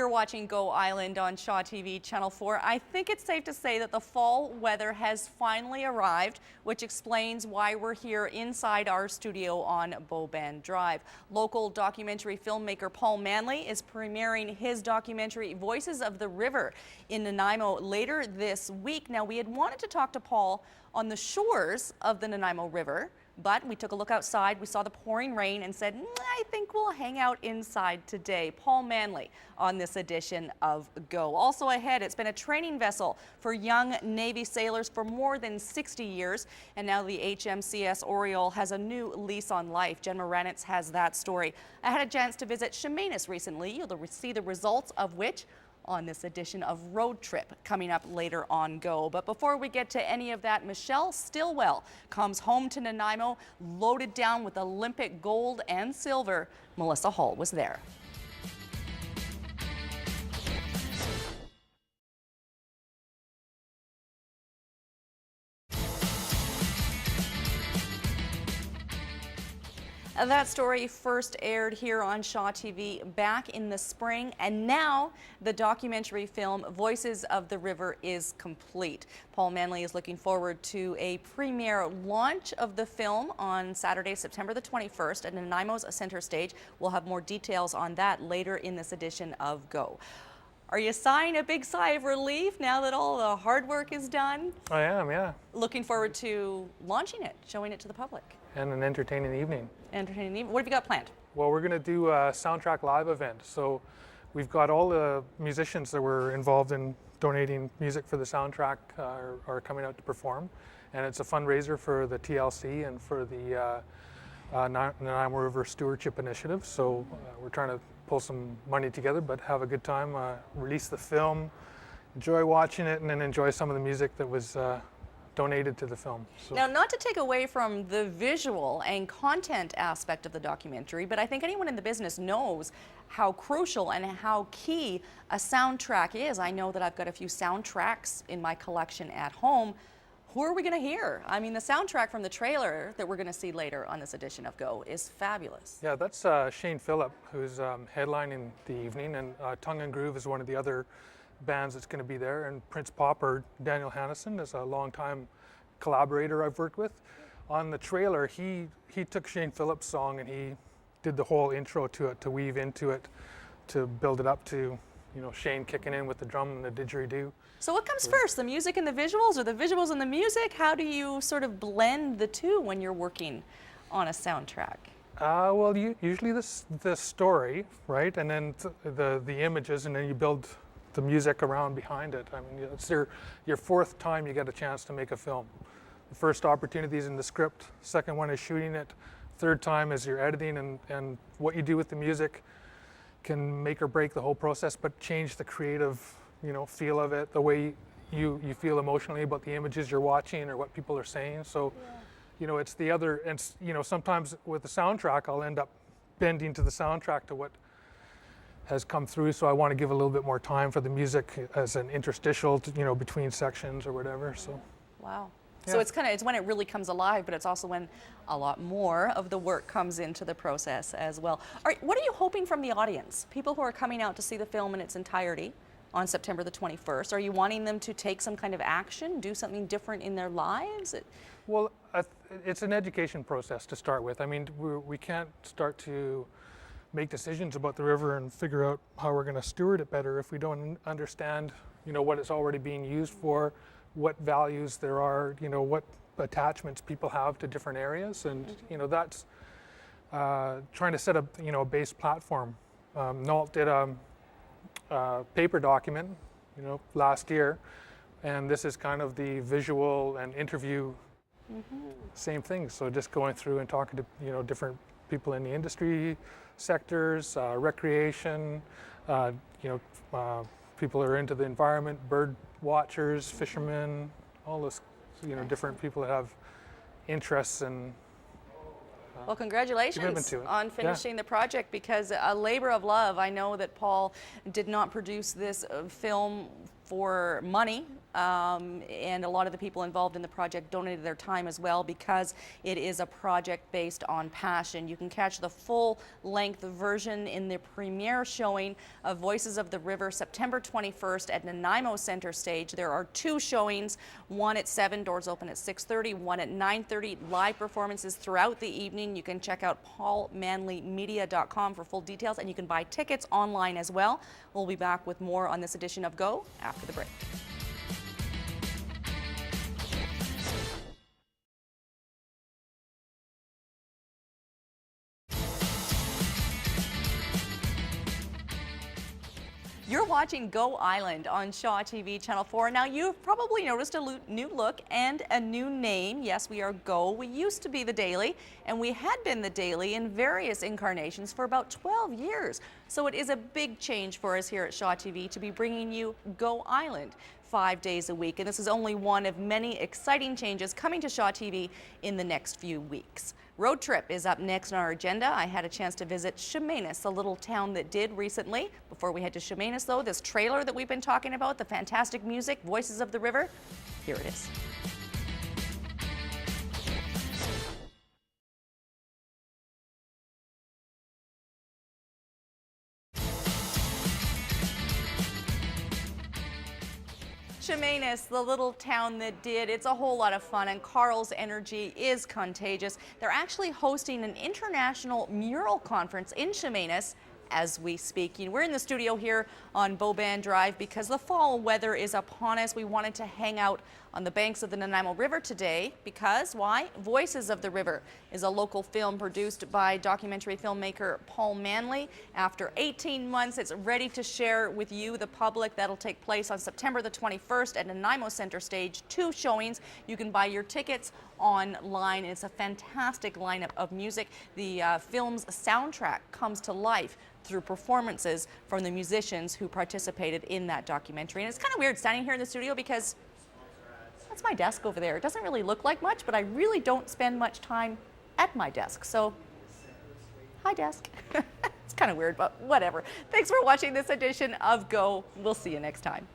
You're watching Go Island on Shaw TV Channel 4. I think it's safe to say that the fall weather has finally arrived, which explains why we're here inside our studio on Beauband Drive. Local documentary filmmaker Paul Manley is premiering his documentary Voices of the River in Nanaimo later this week. Now, we had wanted to talk to Paul on the shores of the Nanaimo River, but we took a look outside, we saw the pouring rain and said, I think we'll hang out inside today. Paul Manley on this edition of Go. Also ahead, it's been a training vessel for young Navy sailors for more than 60 years, and now the HMCS Oriole has a new lease on life. Jen Moranitz has that story. I had a chance to visit Chemainus recently. You'll see the results of which on this edition of Road Trip coming up later on Go. But before we get to any of that, Michelle Stillwell comes home to Nanaimo loaded down with Olympic gold and silver. Melissa Hall was there. That story first aired here on Shaw TV back in the spring, and now the documentary film Voices of the River is complete. Paul Manley is looking forward to a premiere launch of the film on Saturday, September the 21st at Nanaimo's Centre Stage. We'll have more details on that later in this edition of Go. Are you sighing a big sigh of relief now that all the hard work is done? I am, yeah. Looking forward to launching it, showing it to the public. And an entertaining evening. Entertaining evening. What have you got planned? Well, we're going to do a soundtrack live event. So we've got all the musicians that were involved in donating music for the soundtrack are coming out to perform. And it's a fundraiser for the TLC and for the Nanaimo River Stewardship Initiative. So we're trying to pull some money together, but have a good time, release the film, enjoy watching it, and then enjoy some of the music that was donated to the film. So. Now, not to take away from the visual and content aspect of the documentary, but I think anyone in the business knows how crucial and how key a soundtrack is. I know that I've got a few soundtracks in my collection at home. Who are we going to hear? I mean, the soundtrack from the trailer that we're going to see later on this edition of Go is fabulous. Yeah, that's Shane Phillip, who's headlining the evening, and Tongue and Groove is one of the other bands that's going to be there, and Prince Popper, Daniel Hannison, is a longtime collaborator I've worked with. On the trailer, he took Shane Phillip's song and he did the whole intro to it, to weave into it, to build it up to, you know, Shane kicking in with the drum and the didgeridoo. So what comes first, the music and the visuals, or the visuals and the music? How do you sort of blend the two when you're working on a soundtrack? Well, usually the story, right, and then the images, and then you build the music around behind it. I mean, it's your fourth time you get a chance to make a film. The first opportunity is in the script, second one is shooting it, third time is your editing, and what you do with the music can make or break the whole process, but change the creative, you know, feel of it, the way you feel emotionally about the images you're watching or what people are saying. So, yeah. You know, it's the other, and you know, sometimes with the soundtrack, I'll end up bending to the soundtrack to what has come through, so I want to give a little bit more time for the music as an interstitial, to, you know, between sections or whatever. So. Wow. Yeah. So it's when it really comes alive, but it's also when a lot more of the work comes into the process as well. All right, what are you hoping from the audience? People who are coming out to see the film in its entirety on September the 21st, are you wanting them to take some kind of action, do something different in their lives? Well, it's an education process to start with. I mean, we can't start to make decisions about the river and figure out how we're going to steward it better if we don't understand, you know, what it's already being used for, what values there are, you know, what attachments people have to different areas, and you know, that's trying to set up, you know, a base platform. Nalt did a paper document, you know, last year, and this is kind of the visual and interview, same thing. So just going through and talking to, you know, different people in the industry sectors, recreation, you know, people who are into the environment, bird watchers, fishermen, all this, you know, different people that have interests and well, congratulations on finishing the project, because a labor of love. I know that Paul did not produce this film for money. and a lot of the people involved in the project donated their time as well, because it is a project based on passion. You can catch the full-length version in the premiere showing of Voices of the River September 21st at Nanaimo Centre Stage. There are 2 showings, one at 7, doors open at 6:30, one at 9:30, live performances throughout the evening. You can check out paulmanleymedia.com for full details, and you can buy tickets online as well. We'll be back with more on this edition of Go after the break. You're watching Go Island on Shaw TV Channel 4. Now, you've probably noticed a new look and a new name. Yes, we are Go. We used to be The Daily, and we had been The Daily in various incarnations for about 12 years. So it is a big change for us here at Shaw TV to be bringing you Go Island 5 days a week. And this is only one of many exciting changes coming to Shaw TV in the next few weeks. Road Trip is up next on our agenda. I had a chance to visit Chemainus, a little town that did recently. Before we head to Chemainus, though, this trailer that we've been talking about, the fantastic music, Voices of the River, here it is. Chemainus, the little town that did. It's a whole lot of fun, and Carl's energy is contagious. They're actually hosting an international mural conference in Chemainus as we speak. We're in the studio here on Beauban Drive because the fall weather is upon us. We wanted to hang out on the banks of the Nanaimo River today because, why? Voices of the River is a local film produced by documentary filmmaker Paul Manley. After 18 months, it's ready to share with you, the public. That'll take place on September the 21st at Nanaimo Centre Stage. 2 showings. You can buy your tickets online. It's a fantastic lineup of music. The film's soundtrack comes to life through performances from the musicians who participated in that documentary. And it's kind of weird standing here in the studio because that's my desk over there. It doesn't really look like much, but I really don't spend much time at my desk. So, hi desk. It's kind of weird, but whatever. Thanks for watching this edition of Go. We'll see you next time.